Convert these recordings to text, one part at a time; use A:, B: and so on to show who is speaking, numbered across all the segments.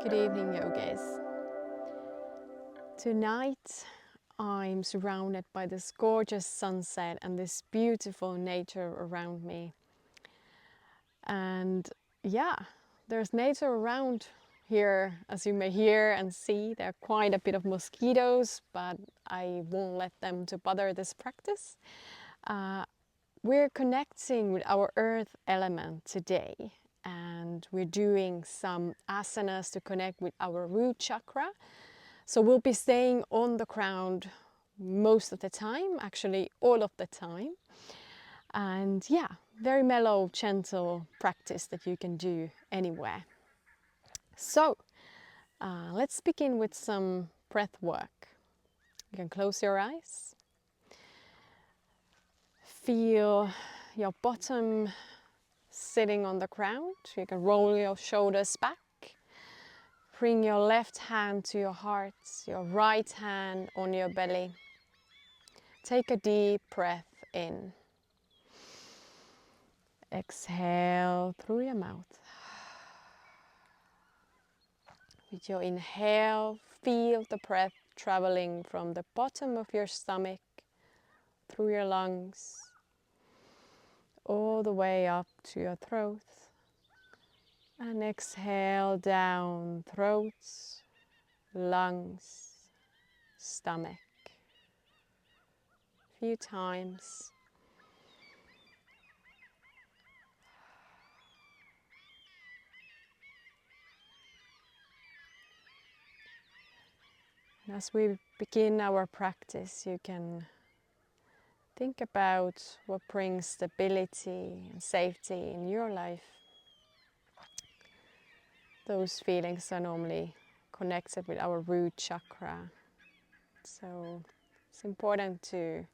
A: Good evening, yogis. Tonight I'm surrounded by this gorgeous sunset and this beautiful nature around me. And yeah, there's nature around here, as you may hear and see. There are quite a bit of mosquitoes, but I won't let them to bother this practice. We're connecting with our earth element today, and we're doing some asanas to connect with our root chakra. So we'll be staying on the ground most of the time, actually all of the time. And yeah, very mellow, gentle practice that you can do anywhere. So let's begin with some breath work. You can close your eyes. Feel your bottom sitting on the ground. You can roll your shoulders back. Bring your left hand to your heart, your right hand on your belly. Take a deep breath in. Exhale through your mouth. With your inhale, feel the breath traveling from the bottom of your stomach, through your lungs, all the way up to your throat. And exhale down, throat, lungs, stomach. A few times. And as we begin our practice, you can think about what brings stability and safety in your life. Those feelings are normally connected with our root chakra. So it's important to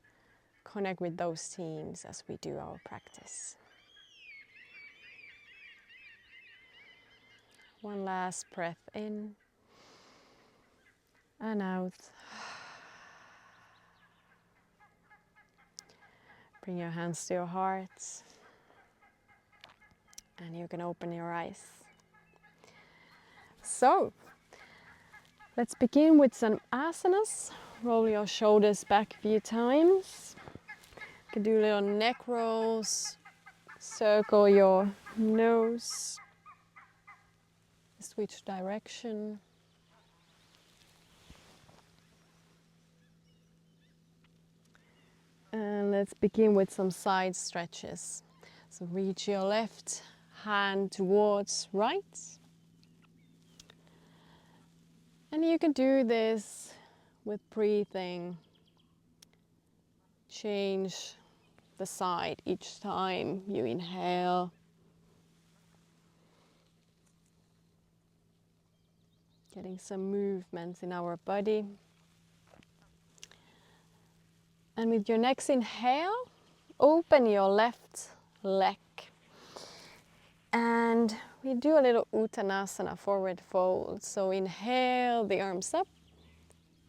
A: connect with those themes as we do our practice. One last breath in and out. Bring your hands to your heart and you can open your eyes. So, let's begin with some asanas. Roll your shoulders back a few times. You can do little neck rolls. Circle your nose. Switch direction. And let's begin with some side stretches. So reach your left hand towards right. And you can do this with breathing. Change the side each time you inhale. Getting some movement in our body. And with your next inhale, open your left leg. And we do a little Uttanasana, forward fold. So inhale the arms up,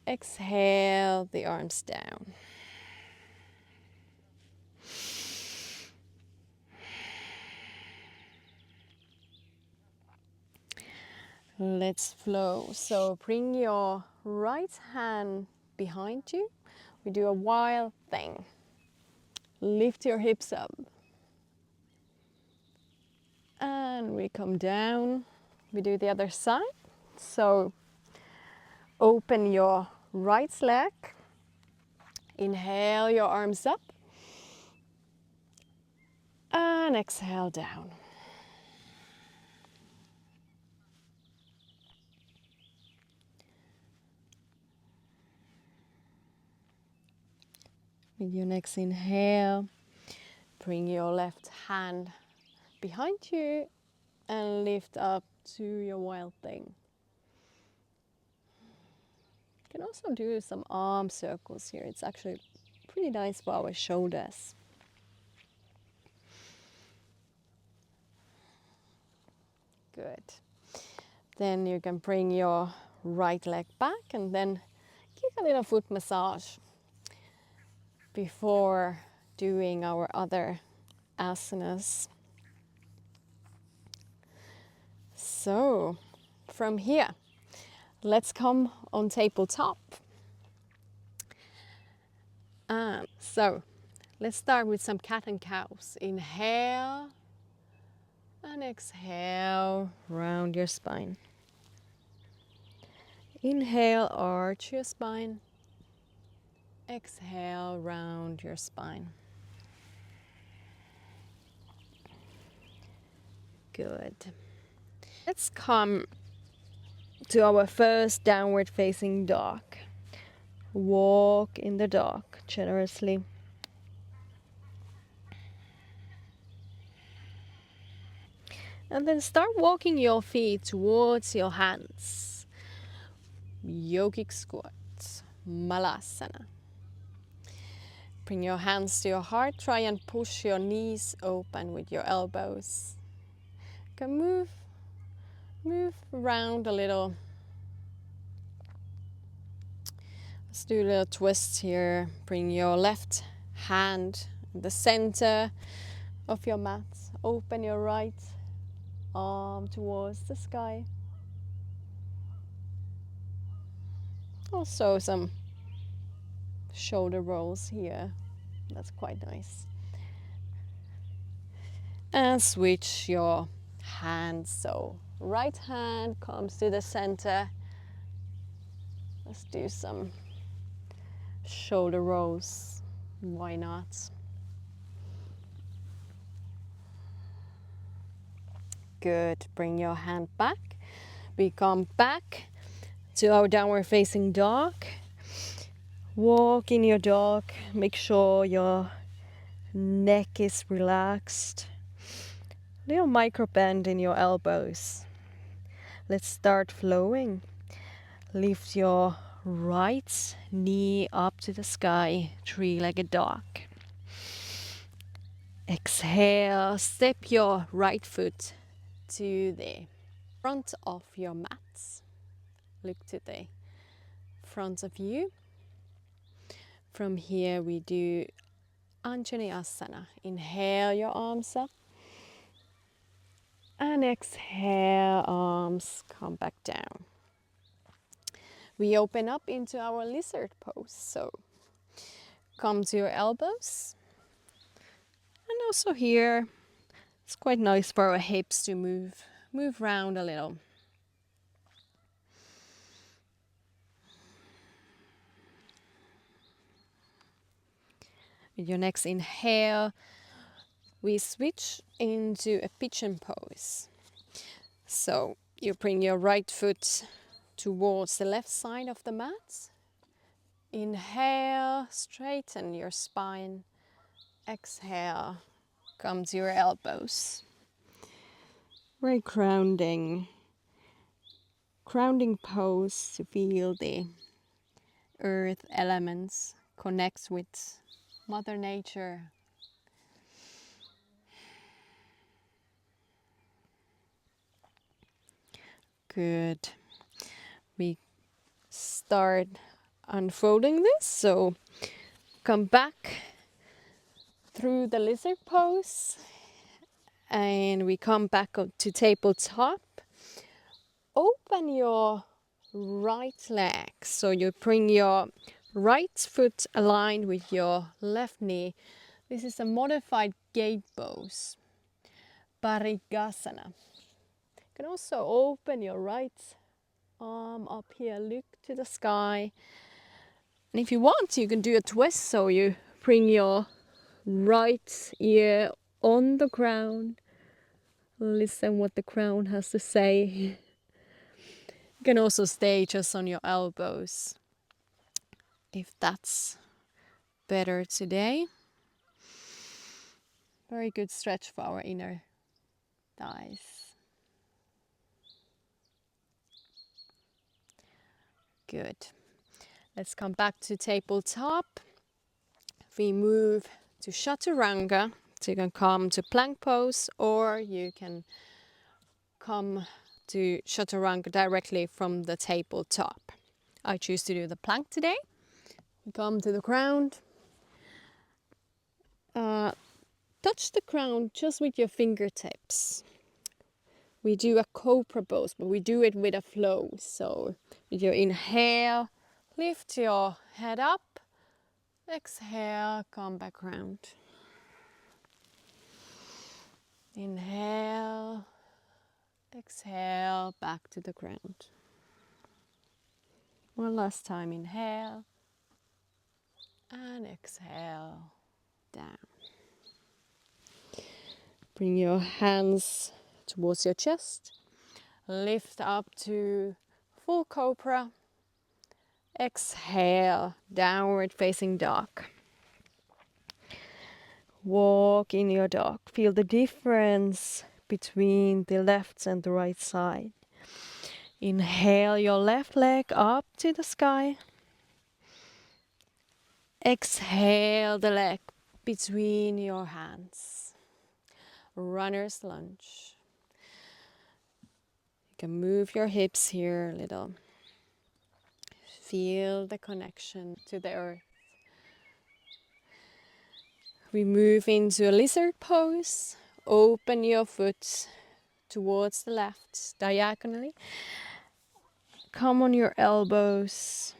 A: exhale the arms down. Let's flow. So bring your right hand behind you. We do a wild thing. Lift your hips up. And we come down. We do the other side. So open your right leg. Inhale your arms up. And exhale down. With your next inhale, bring your left hand behind you and lift up to your wild thing. You can also do some arm circles here. It's actually pretty nice for our shoulders. Good. Then you can bring your right leg back and then give a little foot massage before doing our other asanas. So, From here, let's come on tabletop. So let's start with some cat and cows. Inhale and exhale, round your spine. Inhale, arch your spine. Exhale, round your spine. Good. Let's come to our first downward facing dog. Walk in the dog generously. And then start walking your feet towards your hands. Yogic squat, malasana. Bring your hands to your heart. Try and push your knees open with your elbows. You can move around a little. Let's do a little twist here. Bring your left hand in the center of your mat. Open your right arm towards the sky. Also some shoulder rolls here. That's quite nice. And switch your hands. So right hand comes to the center. Let's do some shoulder rolls. Why not? Good. Bring your hand back. We come back to our downward facing dog. Walk in your dog. Make sure your neck is relaxed. Little micro bend in your elbows. Let's start flowing. Lift your right knee up to the sky, three-legged dog. Exhale, step your right foot to the front of your mat. Look to the front of you. From here we do Anjaneyasana. Inhale your arms up. And exhale, arms come back down. We open up into our lizard pose. So come to your elbows. And also here, it's quite nice for our hips to move around a little. With your next inhale, we switch into a pigeon pose. So you bring your right foot towards the left side of the mat. Inhale, straighten your spine. Exhale, come to your elbows. Very grounding pose to feel the earth elements, connect with Mother Nature. Good. We start unfolding this, so come back through the lizard pose and we come back up to tabletop. Open your right leg, so you bring your right foot aligned with your left knee. This is a modified gate pose, Parigasana. You can also open your right arm up here, look to the sky. And if you want, you can do a twist, so you bring your right ear on the ground. Listen what the crown has to say. You can also stay just on your elbows if that's better today. Very good stretch for our inner thighs. Good. Let's come back to tabletop. We move to chaturanga. So you can come to plank pose, or you can come to chaturanga directly from the tabletop. I choose to do the plank today. Come to the ground. Touch the ground just with your fingertips. We do a cobra pose, but we do it with a flow. So with your inhale, lift your head up. Exhale, come back round. Inhale, exhale, back to the ground. One last time, inhale and exhale, down. Bring your hands towards your chest. Lift up to full cobra. Exhale, downward facing dog. Walk in your dog. Feel the difference between the left and the right side. Inhale your left leg up to the sky. Exhale the leg between your hands. Runner's lunge. You can move your hips here a little. Feel the connection to the earth. We move into a lizard pose. Open your foot towards the left, diagonally. Come on your elbows.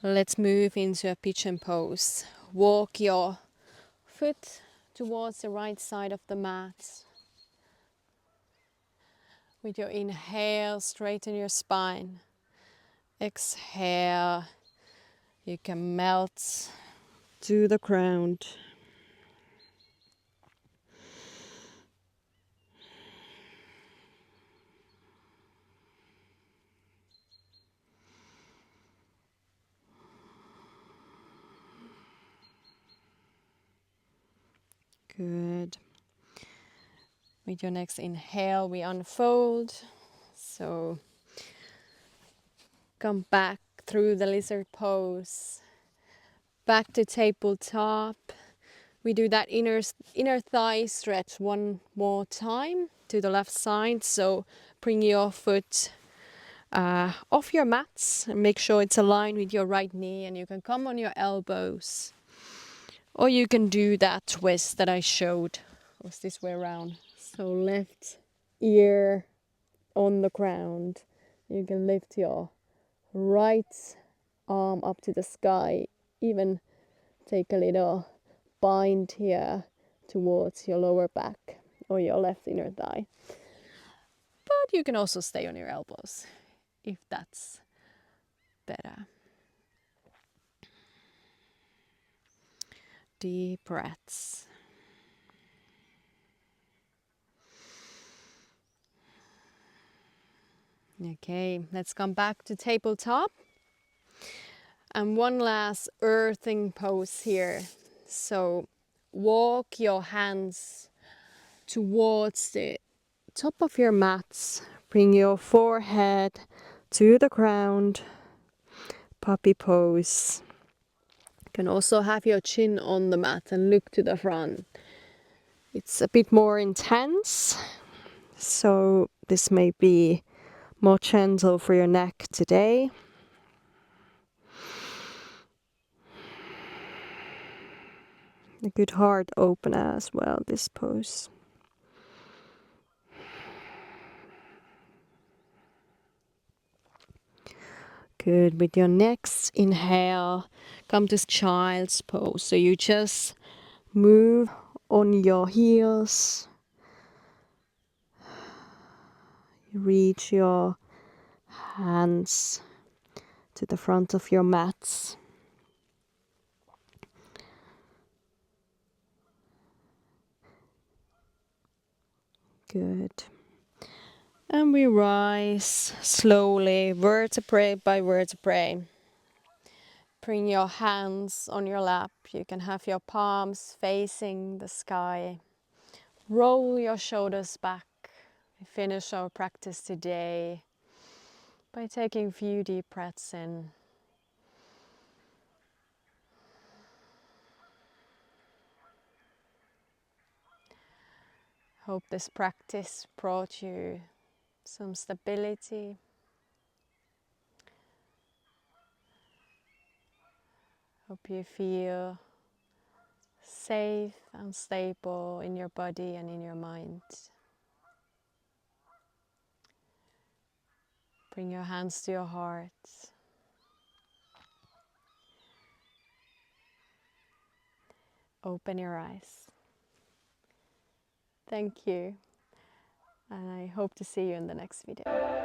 A: Let's move into a pigeon pose. Walk your foot towards the right side of the mat. With your inhale, straighten your spine. Exhale, you can melt to the ground. Good. With your next inhale, we unfold. So come back through the lizard pose. Back to tabletop. We do that inner thigh stretch one more time to the left side. So bring your foot off your mats and make sure it's aligned with your right knee, and you can come on your elbows. Or you can do that twist that I showed. It was this way around. So left ear on the ground. You can lift your right arm up to the sky. Even take a little bind here towards your lower back or your left inner thigh. But you can also stay on your elbows if that's better. Deep breaths. Okay, let's come back to tabletop. And one last earthing pose here. So walk your hands towards the top of your mats. Bring your forehead to the ground. Puppy pose. You can also have your chin on the mat and look to the front. It's a bit more intense, so this may be more gentle for your neck today. A good heart opener as well, this pose. Good. With your next inhale, come to child's pose. So you just move on your heels. You reach your hands to the front of your mats. Good. And we rise slowly, vertebrae by vertebrae. Bring your hands on your lap. You can have your palms facing the sky. Roll your shoulders back. We finish our practice today by taking a few deep breaths in. Hope this practice brought you some stability, Hope you feel safe and stable in your body and in your mind. Bring your hands to your heart. Open your eyes. Thank you. And I hope to see you in the next video.